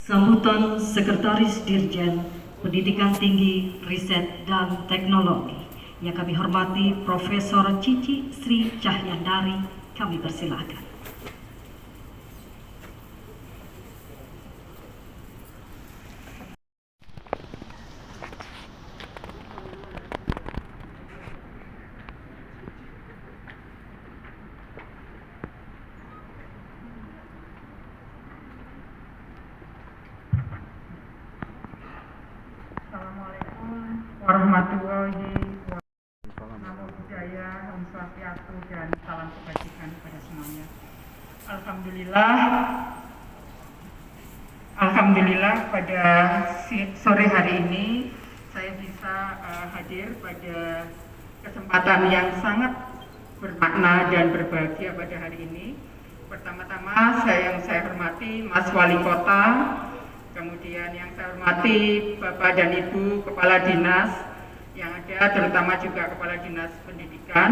Sambutan Sekretaris Dirjen Pendidikan Tinggi, Riset, dan Teknologi yang kami hormati Profesor Cici Sri Cahyandari, kami persilahkan. Assalamualaikum warahmatullahi wabarakatuh. Namo Buddhaya, Om Swastiastu, dan salam kebajikan kepada semuanya. Alhamdulillah pada sore hari ini saya bisa hadir pada kesempatan yang sangat bermakna dan berbahagia pada hari ini. Pertama-tama yang saya hormati Mas Wali Kota, kemudian yang saya hormati Bapak dan Ibu Kepala Dinas yang ada, terutama juga Kepala Dinas Pendidikan,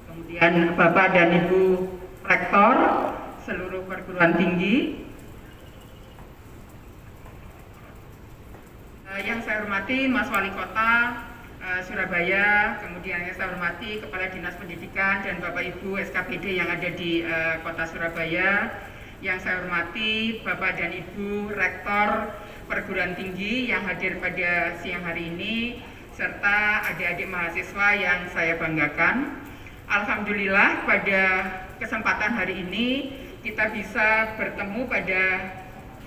kemudian Bapak dan Ibu Rektor seluruh perguruan tinggi, yang saya hormati Mas Wali Kota Surabaya, kemudian yang saya hormati Kepala Dinas Pendidikan dan Bapak Ibu SKPD yang ada di Kota Surabaya, yang saya hormati Bapak dan Ibu Rektor Perguruan Tinggi yang hadir pada siang hari ini, serta adik-adik mahasiswa yang saya banggakan. Alhamdulillah pada kesempatan hari ini kita bisa bertemu pada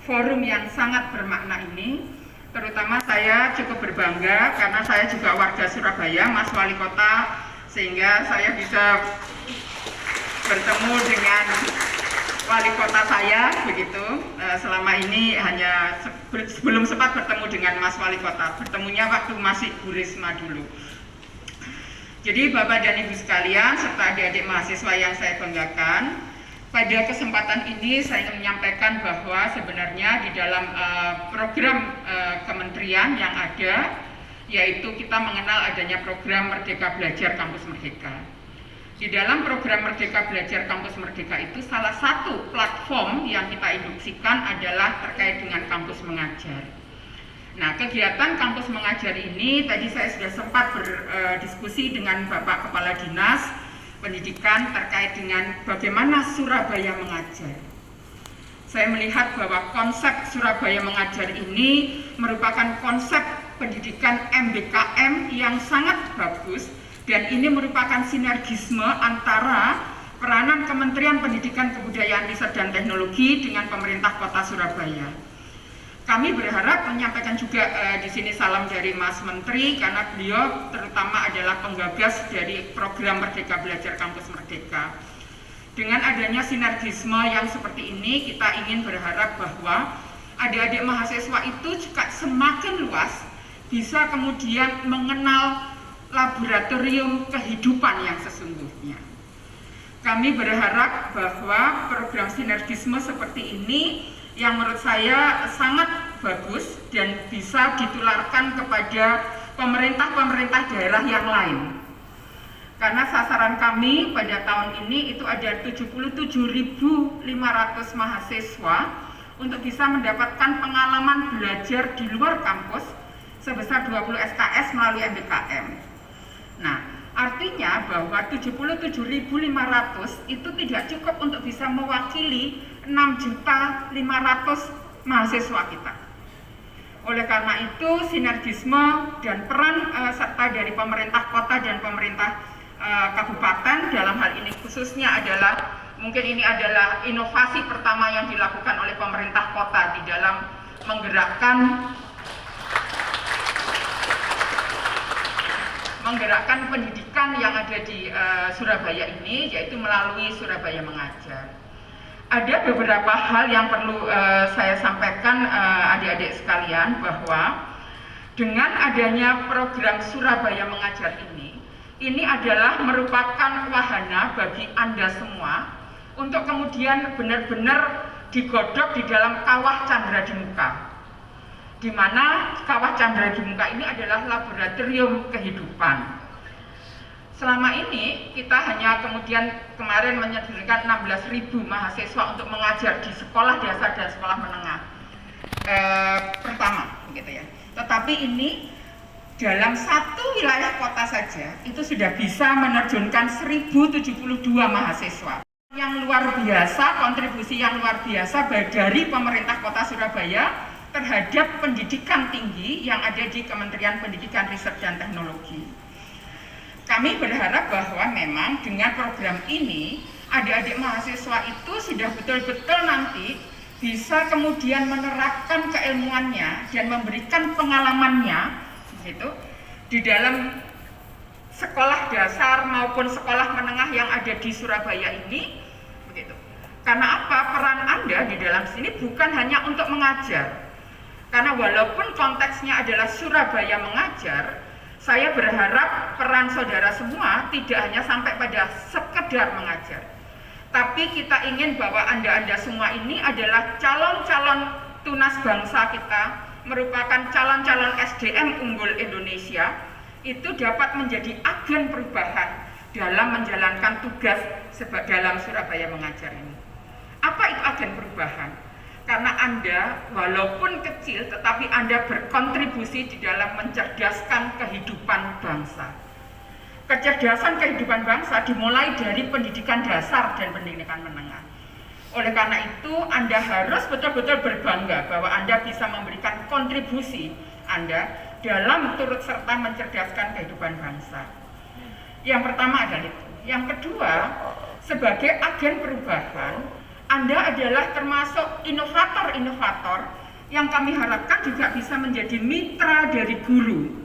forum yang sangat bermakna ini. Terutama saya cukup berbangga karena saya juga warga Surabaya, Mas Wali Kota, sehingga saya bisa bertemu dengan wali kota saya begitu. Selama ini hanya belum sempat bertemu dengan Mas Wali Kota, bertemunya waktu masih Bu Risma dulu. Jadi Bapak dan Ibu sekalian serta adik-adik mahasiswa yang saya banggakan, pada kesempatan ini saya ingin menyampaikan bahwa sebenarnya di dalam program kementerian yang ada, yaitu kita mengenal adanya program Merdeka Belajar Kampus Merdeka. Di dalam program Merdeka Belajar Kampus Merdeka itu salah satu platform yang kita induksikan adalah terkait dengan kampus mengajar. Nah, kegiatan kampus mengajar ini tadi saya sudah sempat berdiskusi dengan Bapak Kepala Dinas Pendidikan terkait dengan bagaimana Surabaya mengajar. Saya melihat bahwa konsep Surabaya mengajar ini merupakan konsep pendidikan MBKM yang sangat bagus, dan ini merupakan sinergisme antara peranan Kementerian Pendidikan, Kebudayaan, Riset, dan Teknologi dengan pemerintah Kota Surabaya. Kami berharap menyampaikan juga di sini salam dari Mas Menteri karena beliau terutama adalah penggagas dari program Merdeka Belajar Kampus Merdeka. Dengan adanya sinergisme yang seperti ini, kita ingin berharap bahwa adik-adik mahasiswa itu juga semakin luas bisa kemudian mengenal laboratorium kehidupan yang sesungguhnya. Kami berharap bahwa program sinergisme seperti ini yang menurut saya sangat bagus dan bisa ditularkan kepada pemerintah-pemerintah daerah yang lain. Karena sasaran kami pada tahun ini itu ada 77.500 mahasiswa untuk bisa mendapatkan pengalaman belajar di luar kampus sebesar 20 SKS melalui MBKM. Nah, artinya bahwa 77.500 itu tidak cukup untuk bisa mewakili 6.500.000 mahasiswa kita. Oleh karena itu, sinergisme dan peran serta dari pemerintah kota dan pemerintah kabupaten dalam hal ini khususnya adalah, mungkin ini adalah inovasi pertama yang dilakukan oleh pemerintah kota di dalam menggerakkan pendidikan yang ada di Surabaya ini, yaitu melalui Surabaya Mengajar. Ada beberapa hal yang perlu saya sampaikan adik-adik sekalian, bahwa dengan adanya program Surabaya Mengajar ini adalah merupakan wahana bagi Anda semua untuk kemudian benar-benar digodok di dalam kawah Candra di Muka, di mana kawah Candra di Muka ini adalah laboratorium kehidupan. Selama ini kita hanya kemudian kemarin menyediakan 16.000 mahasiswa untuk mengajar di sekolah dasar dan sekolah menengah. Tapi ini dalam satu wilayah kota saja itu sudah bisa menerjunkan 1072 mahasiswa. Yang luar biasa, kontribusi yang luar biasa dari pemerintah Kota Surabaya terhadap pendidikan tinggi yang ada di Kementerian Pendidikan, Riset dan Teknologi. Kami berharap bahwa memang dengan program ini adik-adik mahasiswa itu sudah betul-betul nanti bisa kemudian menerapkan keilmuannya dan memberikan pengalamannya gitu, di dalam sekolah dasar maupun sekolah menengah yang ada di Surabaya ini begitu. Karena apa? Peran Anda di dalam sini bukan hanya untuk mengajar. Karena walaupun konteksnya adalah Surabaya mengajar, saya berharap peran saudara semua tidak hanya sampai pada sekedar mengajar. Tapi kita ingin bahwa Anda semua ini adalah calon-calon tunas bangsa kita, merupakan calon-calon SDM unggul Indonesia, itu dapat menjadi agen perubahan dalam menjalankan tugas dalam Surabaya mengajar ini. Apa itu agen perubahan? Karena Anda walaupun kecil tetapi Anda berkontribusi di dalam mencerdaskan kehidupan bangsa. Kecerdasan kehidupan bangsa dimulai dari pendidikan dasar dan pendidikan menengah. Oleh karena itu, Anda harus betul-betul berbangga bahwa Anda bisa memberikan kontribusi Anda dalam turut serta mencerdaskan kehidupan bangsa. Yang pertama adalah itu. Yang kedua, sebagai agen perubahan, Anda adalah termasuk inovator-inovator yang kami harapkan juga bisa menjadi mitra dari guru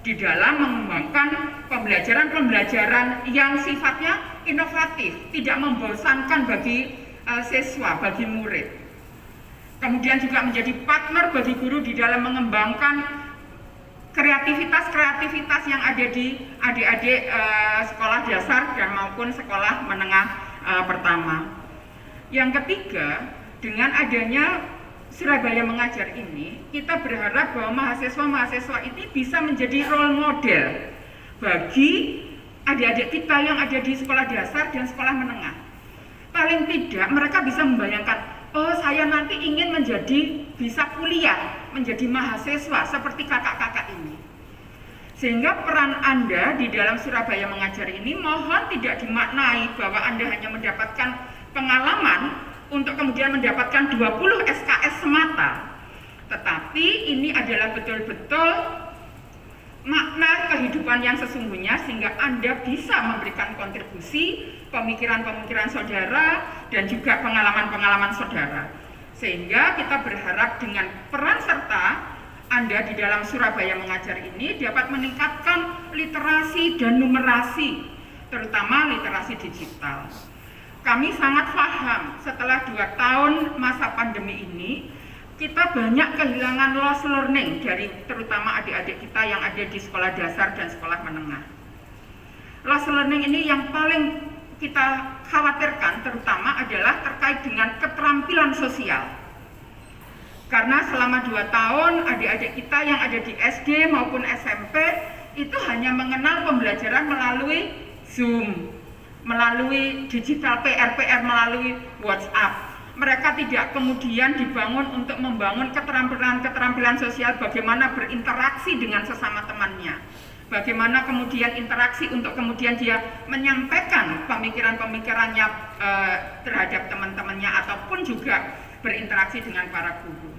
di dalam mengembangkan pembelajaran-pembelajaran yang sifatnya inovatif, tidak membosankan bagi siswa, bagi murid. Kemudian juga menjadi partner bagi guru di dalam mengembangkan kreativitas-kreativitas yang ada di adik-adik sekolah dasar dan maupun sekolah menengah pertama. Yang ketiga, dengan adanya Surabaya mengajar ini, kita berharap bahwa mahasiswa-mahasiswa ini bisa menjadi role model bagi adik-adik kita yang ada di sekolah dasar dan sekolah menengah. Paling tidak mereka bisa membayangkan, oh saya nanti ingin bisa kuliah, menjadi mahasiswa seperti kakak-kakak ini. Sehingga peran Anda di dalam Surabaya mengajar ini mohon tidak dimaknai bahwa Anda hanya mendapatkan pengalaman untuk kemudian mendapatkan 20 SKS semata, tetapi ini adalah betul-betul makna kehidupan yang sesungguhnya sehingga Anda bisa memberikan kontribusi pemikiran-pemikiran saudara dan juga pengalaman-pengalaman saudara, sehingga kita berharap dengan peran serta Anda di dalam Surabaya mengajar ini dapat meningkatkan literasi dan numerasi, terutama literasi digital. Kami sangat paham setelah 2 tahun masa pandemi ini, kita banyak kehilangan loss learning dari terutama adik-adik kita yang ada di sekolah dasar dan sekolah menengah. Loss learning ini yang paling kita khawatirkan terutama adalah terkait dengan keterampilan sosial. Karena selama 2 tahun adik-adik kita yang ada di SD maupun SMP itu hanya mengenal pembelajaran melalui Zoom, melalui digital PR melalui WhatsApp. Mereka tidak kemudian dibangun untuk membangun keterampilan sosial, bagaimana berinteraksi dengan sesama temannya, bagaimana kemudian interaksi untuk kemudian dia menyampaikan pemikiran-pemikirannya terhadap teman-temannya ataupun juga berinteraksi dengan para guru.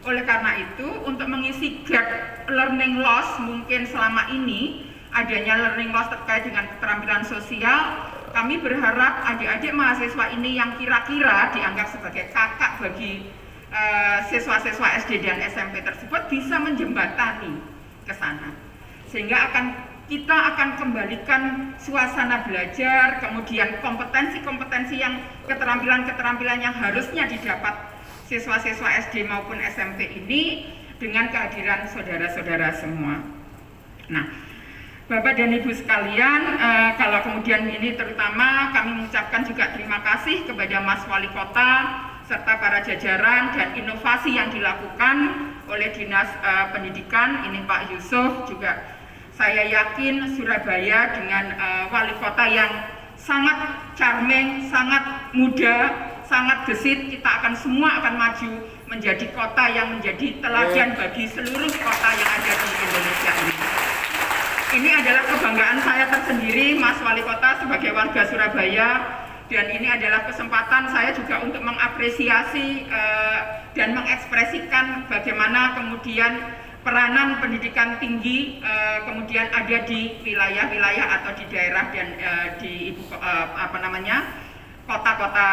Oleh karena itu, untuk mengisi gap learning loss mungkin selama ini adanya learning loss terkait dengan keterampilan sosial, kami berharap adik-adik mahasiswa ini yang kira-kira dianggap sebagai kakak bagi siswa-siswa SD dan SMP tersebut bisa menjembatani ke sana. Sehingga kita akan kembalikan suasana belajar, kemudian kompetensi-kompetensi yang keterampilan-keterampilan yang harusnya didapat siswa-siswa SD maupun SMP ini dengan kehadiran saudara-saudara semua. Nah, Bapak dan Ibu sekalian, kalau kemudian ini terutama kami mengucapkan juga terima kasih kepada Mas Wali Kota serta para jajaran dan inovasi yang dilakukan oleh Dinas Pendidikan, ini Pak Yusuf juga. Saya yakin Surabaya dengan Wali Kota yang sangat charming, sangat muda, sangat gesit, kita semua akan maju menjadi kota yang menjadi teladan bagi seluruh kota yang ada di Indonesia ini. Ini adalah kebanggaan saya tersendiri, Mas Wali Kota, sebagai warga Surabaya, dan ini adalah kesempatan saya juga untuk mengapresiasi dan mengekspresikan bagaimana kemudian peranan pendidikan tinggi kemudian ada di wilayah-wilayah atau di daerah dan di kota-kota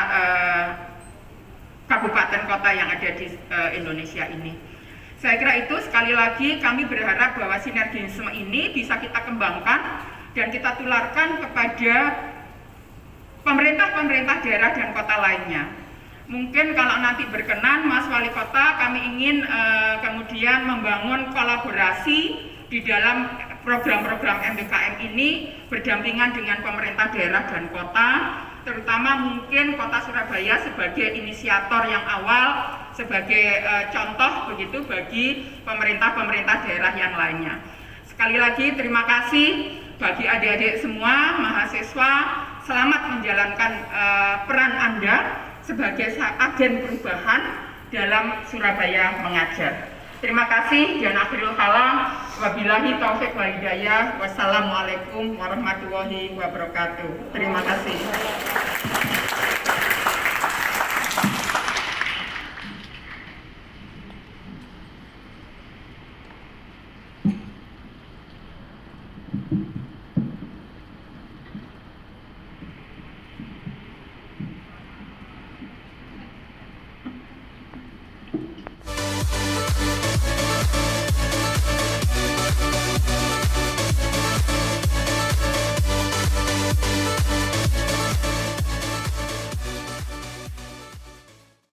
kabupaten kota yang ada di Indonesia ini. Saya kira itu, sekali lagi kami berharap bahwa sinergisme ini bisa kita kembangkan dan kita tularkan kepada pemerintah-pemerintah daerah dan kota lainnya. Mungkin kalau nanti berkenan Mas Wali Kota, kami ingin kemudian membangun kolaborasi di dalam program-program MBKM ini berdampingan dengan pemerintah daerah dan kota, terutama mungkin Kota Surabaya sebagai inisiator yang awal, sebagai contoh begitu bagi pemerintah-pemerintah daerah yang lainnya. Sekali lagi terima kasih bagi adik-adik semua, mahasiswa, selamat menjalankan peran Anda sebagai agen perubahan dalam Surabaya Mengajar. Terima kasih dan akhirul kalam. Wabillahi taufik wal hidayah. Wassalamualaikum warahmatullahi wabarakatuh. Terima kasih.